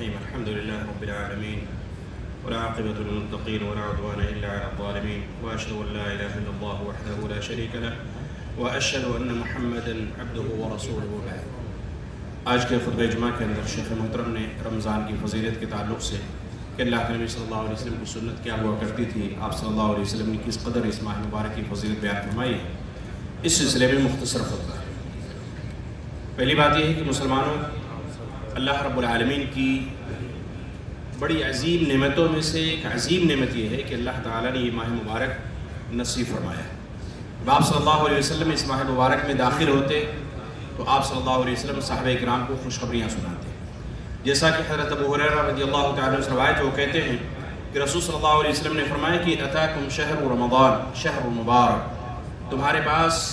الرحيم الحمد لله رب العالمين والعاقبة للمتقين ولا عدوان إلا على الظالمين وأشهد أن لا إله إلا الله وحده لا شريك له وأشهد أن محمدا عبده ورسوله بعد. آج کے خطبہ جمعہ کے اندر شیخ محترم نے رمضان کی فضیلت کے تعلق سے کہ اللہ کے نبی صلی اللہ علیہ وسلم کی سنت کیا ہوا کرتی تھی، آپ صلی اللہ علیہ وسلم نے کس قدر اس ماہ مبارک کی فضیلت بیان فرمائی ہے، اس سلسلے میں مختصر خطبہ ہے. پہلی بات یہ ہے کہ مسلمانوں، اللہ رب العالمین کی بڑی عظیم نعمتوں میں سے ایک عظیم نعمت یہ ہے کہ اللہ تعالیٰ نے یہ ماہ مبارک نصیب فرمایا ہے. جب آپ صلی اللہ علیہ وسلم اس ماہ مبارک میں داخل ہوتے تو آپ صلی اللہ علیہ وسلم صحابہ کرام کو خوشخبریاں سناتے. جیسا کہ حضرت ابو ہریرہ رضی اللہ تعالیٰ عنہ روایت وہ کہتے ہیں کہ رسول صلی اللہ علیہ وسلم نے فرمایا کہ اتاکم شہر رمضان شہر مبارک، تمہارے پاس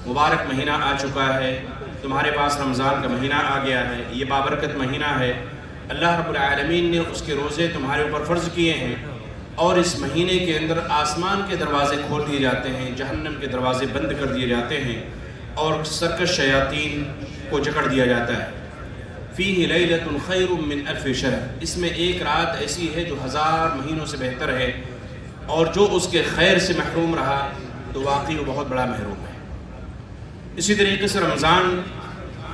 مبارک مہینہ آ چکا ہے، تمہارے پاس رمضان کا مہینہ آ گیا ہے، یہ بابرکت مہینہ ہے. اللہ رب العالمین نے اس کے روزے تمہارے اوپر فرض کیے ہیں اور اس مہینے کے اندر آسمان کے دروازے کھول دیے جاتے ہیں، جہنم کے دروازے بند کر دیے جاتے ہیں اور سرکش شیاطین کو جکڑ دیا جاتا ہے. فیہ لیلۃ خیر من الف شہر، اس میں ایک رات ایسی ہے جو 1000 مہینوں سے بہتر ہے، اور جو اس کے خیر سے محروم رہا تو واقعی وہ بہت بڑا محروم ہے. اسی طریقے سے رمضان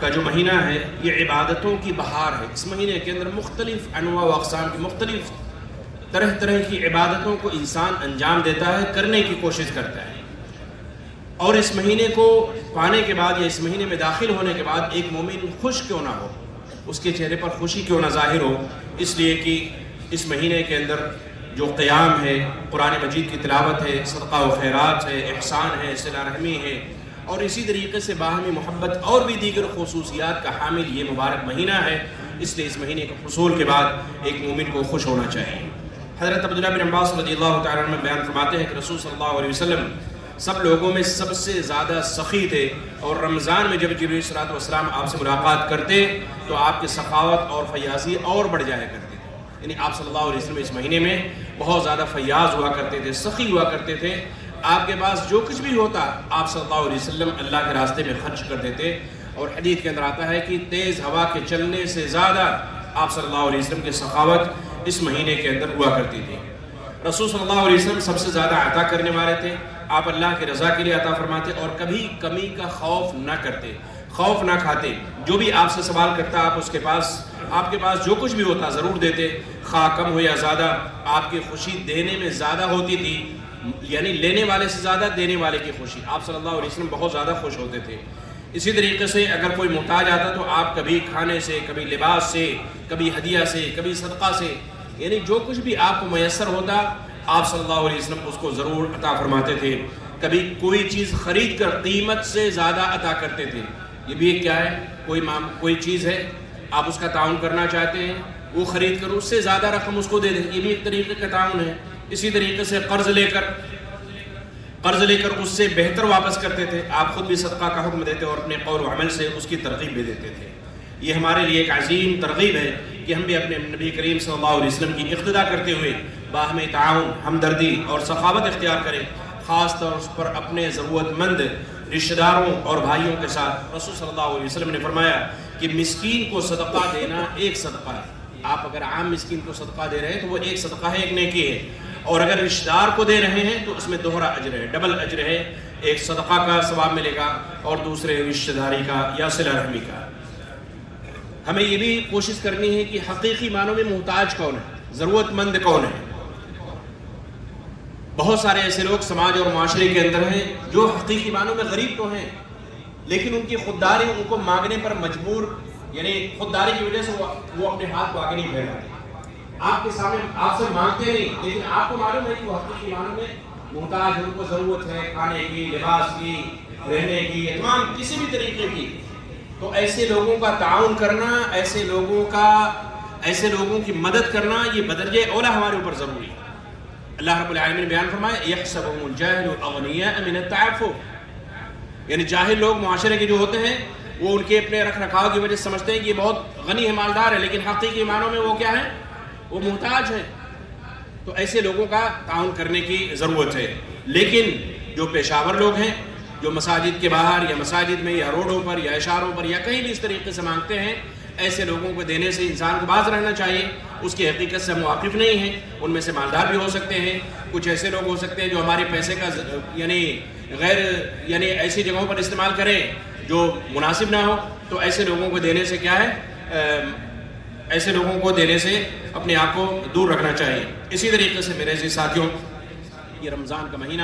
کا جو مہینہ ہے یہ عبادتوں کی بہار ہے. اس مہینے کے اندر مختلف انواع و اقسام کی مختلف طرح کی عبادتوں کو انسان انجام دیتا ہے، کرنے کی کوشش کرتا ہے. اور اس مہینے کو پانے کے بعد یا اس مہینے میں داخل ہونے کے بعد ایک مومن خوش کیوں نہ ہو، اس کے چہرے پر خوشی کیوں نہ ظاہر ہو، اس لیے کہ اس مہینے کے اندر جو قیام ہے، قرآن مجید کی تلاوت ہے، صدقہ و خیرات ہے، احسان ہے، صلہ رحمی ہے، اور اسی طریقے سے باہمی محبت اور بھی دیگر خصوصیات کا حامل یہ مبارک مہینہ ہے. اس لیے اس مہینے کے حصول کے بعد ایک مومن کو خوش ہونا چاہیے. حضرت عبداللہ بن عباس رضی اللہ تعالیٰ عنہ بیان فرماتے ہیں کہ رسول صلی اللہ علیہ وسلم سب لوگوں میں سب سے زیادہ سخی تھے، اور رمضان میں جب جبرائیل صلی اللہ علیہ وسلم آپ سے ملاقات کرتے تو آپ کی سخاوت اور فیاضی اور بڑھ جایا کرتی تھی. یعنی آپ صلی اللہ علیہ وسلم اس مہینے میں بہت زیادہ فیاض ہوا کرتے تھے، سخی ہوا کرتے تھے. آپ کے پاس جو کچھ بھی ہوتا آپ صلی اللہ علیہ وسلم اللہ کے راستے میں خرچ کر دیتے. اور حدیث کے اندر آتا ہے کہ تیز ہوا کے چلنے سے زیادہ آپ صلی اللہ علیہ وسلم کی سخاوت اس مہینے کے اندر ہوا کرتی تھی. رسول صلی اللہ علیہ وسلم سب سے زیادہ عطا کرنے والے تھے. آپ اللہ کی رضا کے لیے عطا فرماتے اور کبھی کمی کا خوف نہ کرتے، خوف نہ کھاتے. جو بھی آپ سے سوال کرتا آپ کے پاس جو کچھ بھی ہوتا ضرور دیتے، خواہ کم ہو یا زیادہ. آپ کی خوشی دینے میں زیادہ ہوتی تھی، یعنی لینے والے سے زیادہ دینے والے کی خوشی. آپ صلی اللہ علیہ وسلم بہت زیادہ خوش ہوتے تھے. اسی طریقے سے اگر کوئی محتاج آتا تو آپ کبھی کھانے سے، کبھی لباس سے، کبھی ہدیہ سے، کبھی صدقہ سے، یعنی جو کچھ بھی آپ کو میسر ہوتا آپ صلی اللہ علیہ وسلم اس کو ضرور عطا فرماتے تھے. کبھی کوئی چیز خرید کر قیمت سے زیادہ عطا کرتے تھے. یہ بھی ایک کیا ہے، کوئی چیز ہے آپ اس کا تعاون کرنا چاہتے ہیں، وہ خرید کر اس سے زیادہ رقم اس کو دے دیں، یہ بھی ایک طریقے کا تعاون ہے. اسی طریقے سے قرض لے کر اس سے بہتر واپس کرتے تھے. آپ خود بھی صدقہ کا حکم دیتے اور اپنے قول و عمل سے اس کی ترغیب بھی دیتے تھے. یہ ہمارے لیے ایک عظیم ترغیب ہے کہ ہم بھی اپنے نبی کریم صلی اللہ علیہ وسلم کی اقتدا کرتے ہوئے باہمی تعاون، ہمدردی اور سخاوت اختیار کریں، خاص طور پر اپنے ضرورت مند رشتہ داروں اور بھائیوں کے ساتھ. رسول صلی اللہ علیہ وسلم نے فرمایا کہ مسکین کو صدقہ دینا ایک صدقہ ہے. آپ اگر عام مسکین کو صدقہ دے رہے ہیں تو وہ ایک صدقہ ہے، ایک نیکی ہے. اور اگر رشتہ دار کو دے رہے ہیں تو اس میں دوہرا اجر ہے، ڈبل اجر ہے. ایک صدقہ کا ثواب ملے گا اور دوسرے رشتہ داری کا یا صلہ رحمی کا. ہمیں یہ بھی کوشش کرنی ہے کہ حقیقی معنوں میں محتاج کون ہے، ضرورت مند کون ہے. بہت سارے ایسے لوگ سماج اور معاشرے کے اندر ہیں جو حقیقی معنوں میں غریب تو ہیں، لیکن ان کی خودداری ان کو مانگنے پر مجبور، یعنی خودداری کی وجہ سے وہ اپنے ہاتھ کو آگے نہیں پھیلاتے. آپ کے سامنے آپ سے مانگتے نہیں، لیکن آپ کو معلوم ہے کہ وہ حقیقی معنوں میں محتاج، ان کو ضرورت ہے کھانے کی، لباس کی، رہنے کی، تمام کسی بھی طریقے کی. تو ایسے لوگوں کا تعاون کرنا، ایسے لوگوں کی مدد کرنا یہ بدرجہ اولا ہمارے اوپر ضروری ہے. اللہ رب العالمین نے بیان فرمایا یحسبهم الجاہل اغنیاء من التعفف، یعنی جاہل لوگ معاشرے کے جو ہوتے ہیں وہ ان کے اپنے رکھ رکھاؤ کی وجہ سے سمجھتے ہیں کہ یہ بہت غنی ہے، مالدار ہے، لیکن حقیقی معنوں میں وہ کیا ہے، وہ محتاج ہے. تو ایسے لوگوں کا تعاون کرنے کی ضرورت ہے. لیکن جو پیشاور لوگ ہیں، جو مساجد کے باہر یا مساجد میں یا روڈوں پر یا اشاروں پر یا کہیں بھی اس طریقے سے مانگتے ہیں، ایسے لوگوں کو دینے سے انسان کو باز رہنا چاہیے، اس کی حقیقت سے ہم واقف نہیں ہیں. ان میں سے مالدار بھی ہو سکتے ہیں، کچھ ایسے لوگ ہو سکتے ہیں جو ہمارے پیسے کا یعنی ایسی جگہوں پر استعمال کریں جو مناسب نہ ہو. تو ایسے لوگوں کو دینے سے کیا ہے، ایسے لوگوں کو دینے سے اپنے آپ کو دور رکھنا چاہیے. اسی طریقے سے میرے عزیز ساتھیوں، یہ رمضان کا مہینہ،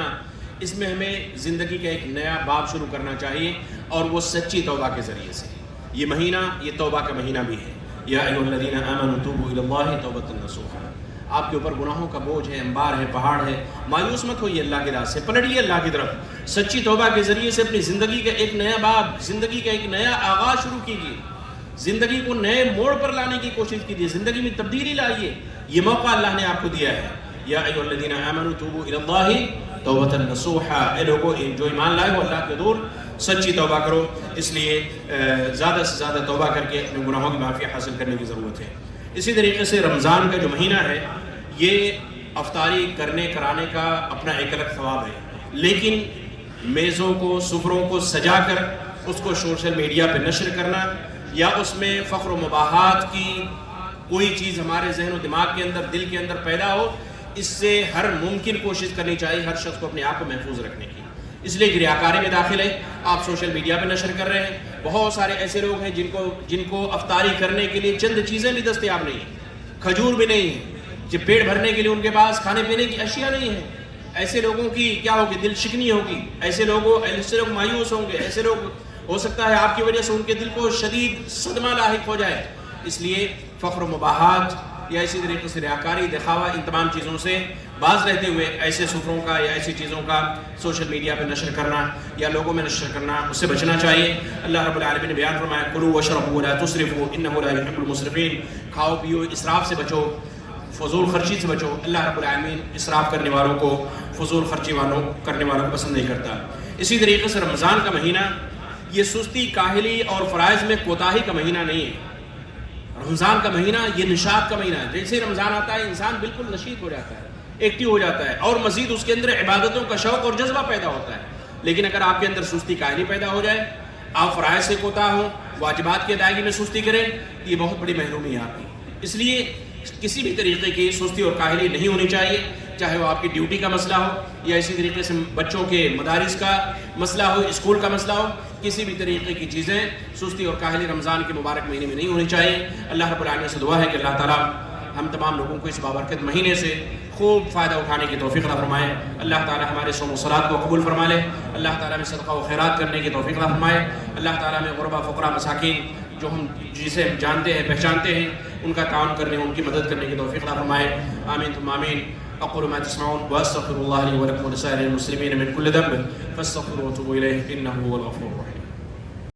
اس میں ہمیں زندگی کا ایک نیا باب شروع کرنا چاہیے، اور وہ سچی توبہ کے ذریعے سے. یہ مہینہ یہ توبہ کا مہینہ بھی ہے. یا ایھا الذین آمنوا توبوا الی اللہ توبۃ نصوحا. آپ کے اوپر گناہوں کا بوجھ ہے، انبار ہے، پہاڑ ہے، مایوس مت ہوئیے اللہ کی راہ سے، پلٹیے اللہ کی طرف. سچی توبہ کے ذریعے سے اپنی زندگی کا ایک نیا باب، زندگی کا ایک نیا آغاز شروع کیجیے. زندگی کو نئے موڑ پر لانے کی کوشش کیجیے، زندگی میں تبدیلی لائیے. یہ موقع اللہ نے آپ کو دیا ہے. یا ایھا الذین آمنوا توبوا الی اللہ توبۃ نصوحا. اے لوگوں جو ایمان لائے ہو اللہ کے حضور، سچی توبہ کرو. اس لیے زیادہ سے زیادہ توبہ کر کے اپنے گناہوں کی معافی حاصل کرنے کی ضرورت ہے. اسی طریقے سے رمضان کا جو مہینہ ہے، یہ افطاری کرنے کرانے کا اپنا ایک الگ ثواب ہے، لیکن میزوں کو، سفروں کو سجا کر اس کو سوشل میڈیا پہ نشر کرنا، یا اس میں فخر و مباحات کی کوئی چیز ہمارے ذہن و دماغ کے اندر، دل کے اندر پیدا ہو، اس سے ہر ممکن کوشش کرنی چاہیے ہر شخص کو اپنے آپ کو محفوظ رکھنے کی. اس لیے ریاکاری میں داخل ہے. آپ سوشل میڈیا پہ نشر کر رہے ہیں. بہت سارے ایسے لوگ ہیں جن کو افطاری کرنے کے لیے چند چیزیں بھی دستیاب نہیں ہیں، کھجور بھی نہیں ہے، پیٹ بھرنے کے لیے ان کے پاس کھانے پینے کی اشیاء نہیں ہیں. ایسے لوگوں کی کیا ہوگی؟ دل شکنی ہوگی. ایسے لوگ مایوس ہوں گے. ایسے لوگ ہو سکتا ہے آپ کی وجہ سے ان کے دل کو شدید صدمہ لاحق ہو جائے. اس لیے فخر و مباحات یا اسی طریقے سے ریاکاری، دکھاوا، ان تمام چیزوں سے باز رہتے ہوئے ایسے سفروں کا یا ایسی چیزوں کا سوشل میڈیا پہ نشر کرنا یا لوگوں میں نشر کرنا، اس سے بچنا چاہیے. اللہ رب العالمین نے بیان فرمایا، کلوا واشربوا ولا تسرفوا انہ لا يحب المسرفین. کھاؤ پیو، اسراف سے بچو، فضول خرچی سے بچو. اللہ رب العالمین اسراف کرنے والوں کو، فضول خرچی کرنے والوں کو پسند نہیں کرتا. اسی طریقے سے رمضان کا مہینہ یہ سستی، کاہلی اور فرائض میں کوتاہی کا مہینہ نہیں ہے. رمضان کا مہینہ یہ نشاط کا مہینہ ہے. جیسے رمضان آتا ہے انسان بالکل نشیط ہو جاتا ہے، ایکٹیو ہو جاتا ہے، اور مزید اس کے اندر عبادتوں کا شوق اور جذبہ پیدا ہوتا ہے. لیکن اگر آپ کے اندر سستی، کاہلی پیدا ہو جائے، آپ فرائض سے کوتاہ ہوں، واجبات کی ادائیگی میں سستی کریں، یہ بہت بڑی محرومی ہے آپ کی. اس لیے کسی بھی طریقے کی سستی اور کاہلی نہیں ہونی چاہیے، چاہے وہ آپ کی ڈیوٹی کا مسئلہ ہو یا اسی طریقے سے بچوں کے مدارس کا مسئلہ ہو، اسکول کا مسئلہ ہو. کسی بھی طریقے کی چیزیں سستی اور کاہلی رمضان کے مبارک مہینے میں نہیں ہونی چاہیے. اللہ رب العالمین سے دعا ہے کہ اللہ تعالیٰ ہم تمام لوگوں کو اس بابرکت مہینے سے خوب فائدہ اٹھانے کی توفیق عطا فرمائے. اللہ تعالیٰ ہمارے صوم و صلات کو قبول فرما لے. اللہ تعالیٰ میں صدقہ و خیرات کرنے کی توفیق عطا فرمائے. اللہ تعالیٰ میں غربا، فقراء، مساکین جو ہم جسے جانتے ہیں، پہچانتے ہیں، ان کا تعاون کرنے، ان کی مدد کرنے کی توفیق عطا فرمائے. آمین ثم آمین. اقول ما تسمعون واستغفر الله لي ولكم ولسائر المسلمين من كل ذنب فاستغفروه وتوبوا اليه انه هو الغفور الرحيم.